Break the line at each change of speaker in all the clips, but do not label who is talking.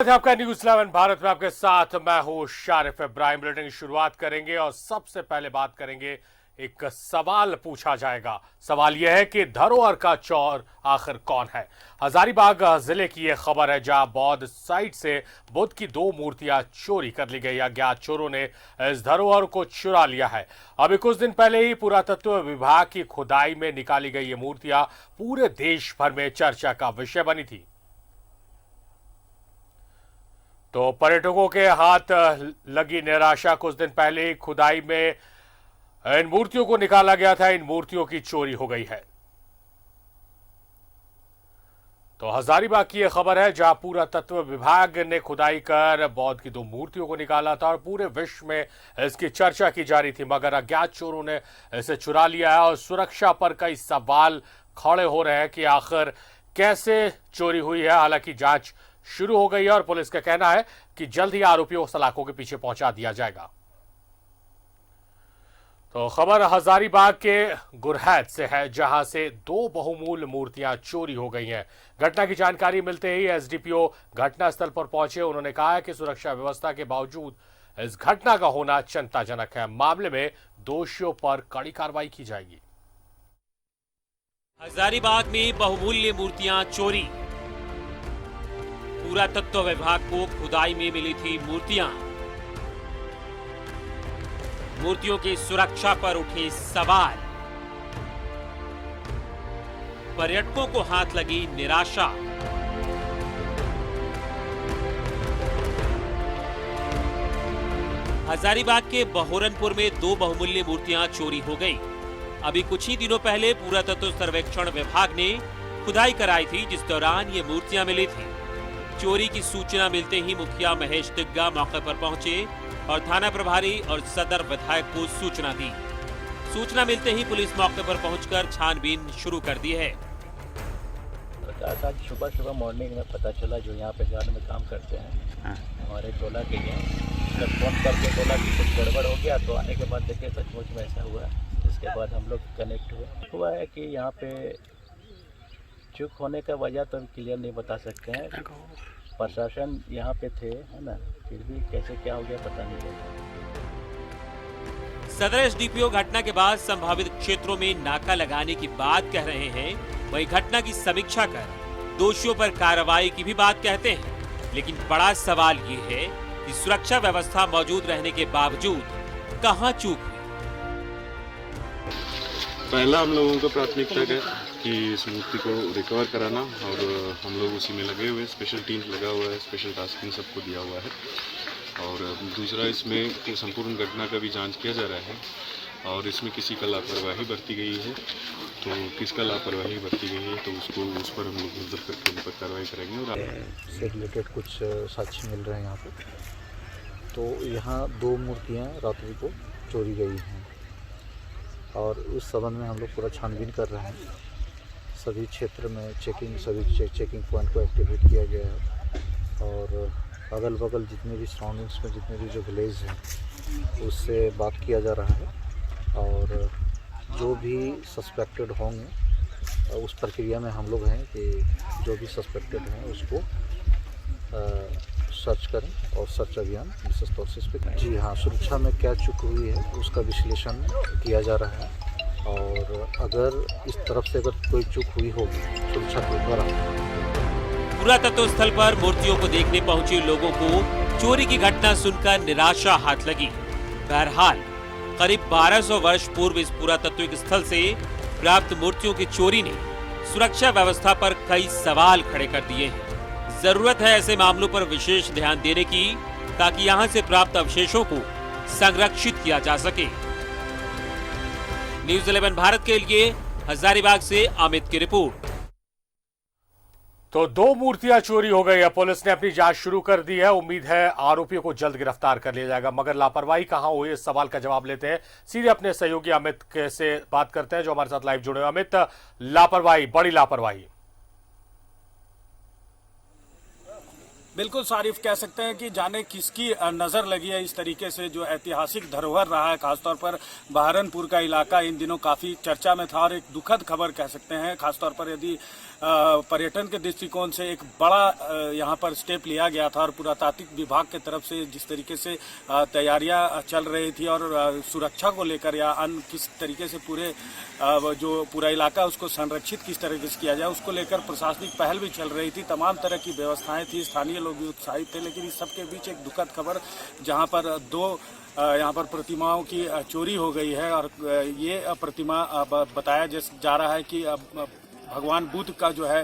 है आपका न्यूज़ 11 भारत में आपके साथ मैं हूं शारिफ इब्राहिम। बुलेटिन की शुरुआत करेंगे और सबसे पहले बात करेंगे, एक सवाल पूछा जाएगा। सवाल यह है कि धरोहर का चोर आखिर कौन है। हजारीबाग जिले की यह खबर है, जहां बौद्ध साइट से बुद्ध की 2 मूर्तियां चोरी कर ली गई। अज्ञात चोरों ने इस धरोहर को चुरा लिया है। अभी कुछ दिन पहले ही पुरातत्व विभाग की खुदाई में निकाली गई ये मूर्तियां पूरे देश भर में चर्चा का विषय बनी थी। तो पर्यटकों के हाथ लगी निराशा। कुछ दिन पहले ही खुदाई में इन मूर्तियों को निकाला गया था, इन मूर्तियों की चोरी हो गई है। तो हजारीबाग की यह खबर है, जहां पुरातत्व विभाग ने खुदाई कर बौद्ध की 2 मूर्तियों को निकाला था और पूरे विश्व में इसकी चर्चा की जा रही थी, मगर अज्ञात चोरों ने इसे चुरा लिया है और सुरक्षा पर कई सवाल खड़े हो रहे हैं कि आखिर कैसे चोरी हुई है। हालांकि जांच शुरू हो गई है और पुलिस का कहना है कि जल्द ही आरोपियों को सलाखों के पीछे पहुंचा दिया जाएगा। तो खबर हजारीबाग के गुरहैत से है, जहां से 2 बहुमूल्य मूर्तियां चोरी हो गई हैं। घटना की जानकारी मिलते ही एसडीपीओ घटनास्थल पर पहुंचे। उन्होंने कहा है कि सुरक्षा व्यवस्था के बावजूद इस घटना का होना चिंताजनक है। मामले में दोषियों पर कड़ी कार्रवाई की जाएगी।
हजारीबाग में बहुमूल्य मूर्तियां चोरी। पुरातत्व विभाग को खुदाई में मिली थी मूर्तियों की सुरक्षा पर उठे सवाल। पर्यटकों को हाथ लगी निराशा। हजारीबाग के बहोरनपुर में 2 बहुमूल्य मूर्तियां चोरी हो गई। अभी कुछ ही दिनों पहले पुरातत्व सर्वेक्षण विभाग ने खुदाई कराई थी, जिस दौरान ये मूर्तियां मिली थी। चोरी की सूचना मिलते ही मुखिया महेश तिग्गा मौके पर पहुंचे और थाना प्रभारी और सदर विधायक को सूचना दी। सूचना मिलते ही पुलिस मौके पर पहुंचकर छानबीन शुरू कर दी है।
आज सुबह मॉर्निंग में पता चला, जो यहाँ पे गार्ड में काम करते हैं हमारे टोला के लिए, जब फोन करके बोला कि कुछ गड़बड़ हो गया, तो आने के बाद देखे सचमुच में ऐसा हुआ। इसके बाद हम लोग कनेक्ट हुआ है कि यहाँ पे चूक होने का वजह तो हम क्लियर नहीं बता सकते हैं। प्रशासन यहाँ पे थे, है ना, फिर भी कैसे क्या हो गया पता नहीं लगा।
सदर एसडीपीओ घटना के बाद संभावित क्षेत्रों में नाका लगाने की बात कह रहे हैं, वही घटना की समीक्षा कर दोषियों पर कार्रवाई की भी बात कहते हैं। लेकिन बड़ा सवाल ये है कि सुरक्षा व्यवस्था मौजूद रहने के बावजूद कहां चूक हुई।
पहला हम लोगों का प्राथमिकता है कि इस मूर्ति को रिकवर कराना, और हम लोग उसी में लगे हुए, स्पेशल टीम लगा हुआ है, स्पेशल टास्किंग सबको दिया हुआ है। और दूसरा, इसमें संपूर्ण घटना का भी जांच किया जा रहा है और इसमें किसी का लापरवाही बरती गई है, तो किसका लापरवाही बरती गई है तो उसको उस पर हम लोग नजर करके उन पर कार्रवाई करेंगे। और
से रिलेटेड कुछ साक्ष्य मिल रहे हैं यहाँ पे। तो यहाँ 2 मूर्तियाँ रात्रि को चोरी गई हैं और उस संबंध में हम लोग पूरा छानबीन कर रहे हैं। सभी क्षेत्र में सभी चेकिंग पॉइंट को एक्टिवेट किया गया है और अगल बगल जितने भी सराउंडिंग्स में जितने भी जो विलेज हैं उससे बात किया जा रहा है और जो भी सस्पेक्टेड होंगे उस प्रक्रिया में हम लोग हैं कि जो भी सस्पेक्टेड हैं उसको सर्च करें और सर्च अभियान विशेष तौर से इस पर। जी हाँ, सुरक्षा में क्या चूक हुई है उसका विश्लेषण किया जा रहा है और अगर इस तरफ से अगर कोई चूक हुई होगी सुरक्षा के द्वारा।
पुरातत्व स्थल पर मूर्तियों को देखने पहुंचे लोगों को चोरी की घटना सुनकर निराशा हाथ लगी। बहरहाल करीब 1200 वर्ष पूर्व इस पुरातत्विक स्थल से प्राप्त मूर्तियों की चोरी ने सुरक्षा व्यवस्था पर कई सवाल खड़े कर दिए हैं। जरूरत है ऐसे मामलों पर विशेष ध्यान देने की, ताकि यहां से प्राप्त अवशेषों को संरक्षित किया जा सके। न्यूज़ 11 भारत के लिए हजारीबाग से अमित की रिपोर्ट।
तो 2 मूर्तियां चोरी हो गई है। पुलिस ने अपनी जांच शुरू कर दी है। उम्मीद है आरोपियों को जल्द गिरफ्तार कर लिया जाएगा, मगर लापरवाही कहां हुई, इस सवाल का जवाब लेते हैं। सीधे अपने सहयोगी अमित से बात करते हैं, जो हमारे साथ लाइव जुड़े हुए। अमित, लापरवाही, बड़ी लापरवाही।
बिल्कुल सारिफ, कह सकते हैं कि जाने किसकी नज़र लगी है इस तरीके से जो ऐतिहासिक धरोहर रहा है। खासतौर पर बहरनपुर का इलाका इन दिनों काफ़ी चर्चा में था और एक दुखद खबर कह सकते हैं, खासतौर पर यदि पर्यटन के दृष्टिकोण से एक बड़ा यहाँ पर स्टेप लिया गया था और पुरातात्विक विभाग की तरफ से जिस तरीके से तैयारियां चल रही थी और सुरक्षा को लेकर या अन्य किस तरीके से जो पूरा इलाका उसको संरक्षित किस तरीके से किया जाए उसको लेकर प्रशासनिक पहल भी चल रही थी। तमाम तरह की व्यवस्थाएं थी, स्थानीय लोग भी उत्साहित थे। लेकिन इस सबके बीच एक दुखद खबर जहाँ पर यहाँ पर प्रतिमाओं की चोरी हो गई है और ये प्रतिमा बताया जा रहा है कि भगवान बुद्ध का जो है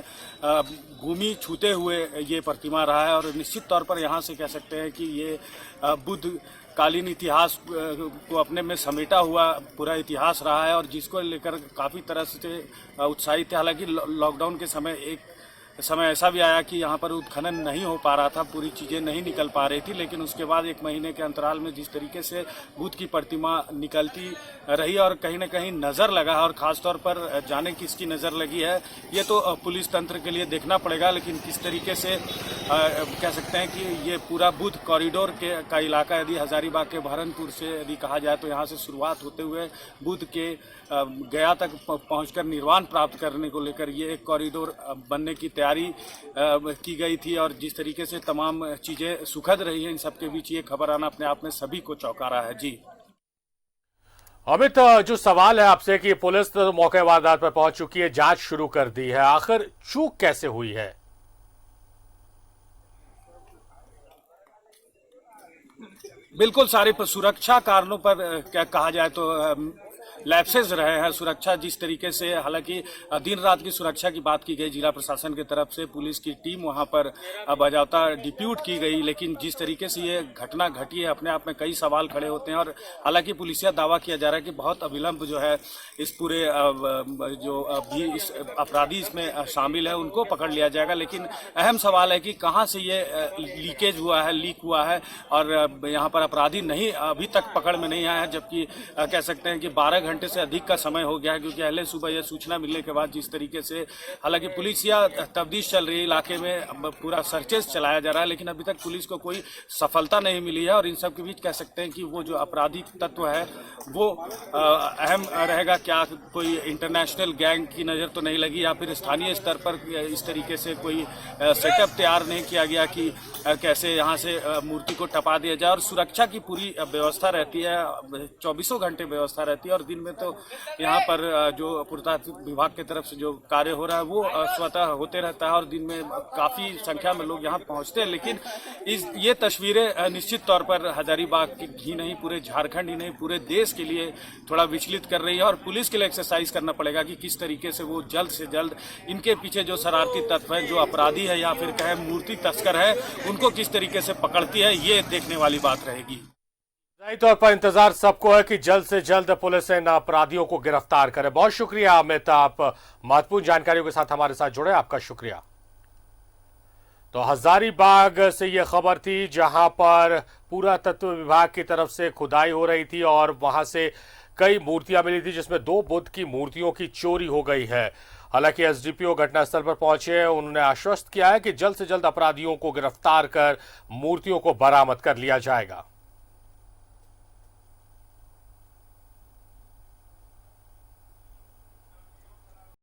भूमि छूते हुए ये प्रतिमा रहा है और निश्चित तौर पर यहाँ से कह सकते हैं कि ये बुद्ध कालीन इतिहास को अपने में समेटा हुआ पूरा इतिहास रहा है और जिसको लेकर काफ़ी तरह से उत्साहित थे। हालांकि लॉकडाउन के समय एक समय ऐसा भी आया कि यहाँ पर उत्खनन नहीं हो पा रहा था, पूरी चीज़ें नहीं निकल पा रही थी, लेकिन उसके बाद 1 महीने के अंतराल में जिस तरीके से बुद्ध की प्रतिमा निकलती रही और कहीं न कहीं नज़र लगा और ख़ासतौर पर जाने किसकी नज़र लगी है ये तो पुलिस तंत्र के लिए देखना पड़ेगा। लेकिन किस तरीके से कह सकते हैं कि ये पूरा बुद्ध कॉरिडोर का इलाका यदि हजारीबाग के बहरनपुर से यदि कहा जाए तो यहाँ से शुरुआत होते हुए बुद्ध के गया तक पहुंचकर निर्वाण प्राप्त करने को लेकर ये एक कॉरिडोर बनने की तैयारी की गई थी और जिस तरीके से तमाम चीज़ें सुखद रही हैं, इन सबके बीच ये खबर आना अपने आप में सभी को चौंका रहा है। जी
अमित, जो सवाल है आपसे कि पुलिस तो मौके वारदात पर पहुंच चुकी है, जांच शुरू कर दी है, आखिर चूक कैसे हुई है?
बिल्कुल सारे सुरक्षा कारणों पर क्या कहा जाए तो लैप्सेस रहे हैं। सुरक्षा जिस तरीके से, हालांकि दिन रात की सुरक्षा की बात की गई जिला प्रशासन की तरफ से, पुलिस की टीम वहां पर बजावता डिप्यूट की गई, लेकिन जिस तरीके से ये घटना घटी है अपने आप में कई सवाल खड़े होते हैं। और हालांकि पुलिसिया दावा किया जा रहा है कि बहुत अविलंब जो है इस पूरे जो भी इस अपराधी इसमें शामिल है उनको पकड़ लिया जाएगा। लेकिन अहम सवाल है कि कहाँ से ये लीकेज हुआ है, लीक हुआ है और यहाँ पर अपराधी नहीं अभी तक पकड़ में नहीं आया है, जबकि कह सकते हैं कि 12 घंटे से अधिक का समय हो गया है। क्योंकि पहले सुबह यह सूचना मिलने के बाद जिस तरीके से, हालांकि पुलिसिया तफ्तीश चल रही है, इलाके में पूरा सर्चेस चलाया जा रहा है, लेकिन अभी तक पुलिस को कोई सफलता नहीं मिली है। और इन सब के बीच कह सकते हैं कि वो जो आपराधिक तत्व है वो अहम रहेगा। क्या कोई इंटरनेशनल गैंग की नज़र तो नहीं लगी या फिर स्थानीय स्तर पर इस तरीके से कोई सेटअप तैयार नहीं किया गया कि कैसे यहाँ से मूर्ति को टपा दिया जाए। और सुरक्षा की पूरी व्यवस्था रहती है, 24 घंटे व्यवस्था रहती है और दिन में तो यहाँ पर जो पुरातात्विक विभाग की तरफ से जो कार्य हो रहा है वो स्वतः होते रहता है और दिन में काफ़ी संख्या में लोग यहाँ पहुँचते हैं। लेकिन ये तस्वीरें निश्चित तौर पर हजारीबाग की नहीं, पूरे झारखंड ही नहीं, पूरे देश के लिए थोड़ा विचलित कर रही है और पुलिस के लिए एक्सरसाइज करना पड़ेगा कि किस तरीके से वो जल्द से जल्द इनके पीछे जो शरारती तत्व है, जो अपराधी है या फिर कहे मूर्ति तस्कर है, उनको किस तरीके से पकड़ती है, ये देखने वाली बात रहेगी।
सही तौर पर इंतजार सबको है कि जल्द से जल्द पुलिस इन अपराधियों को गिरफ्तार करे। बहुत शुक्रिया अमित, आप महत्वपूर्ण जानकारियों के साथ हमारे साथ जुड़े, आपका शुक्रिया। तो हजारीबाग से यह खबर थी जहां पर पुरातत्व विभाग की तरफ से खुदाई हो रही थी और वहां से कई मूर्तियां मिली थी जिसमें 2 बुद्ध की मूर्तियों की चोरी हो गई है। हालांकि एसडीपीओ घटनास्थल पर पहुंचे, उन्होंने आश्वस्त किया है कि जल्द से जल्द अपराधियों को गिरफ्तार कर मूर्तियों को बरामद कर लिया जाएगा।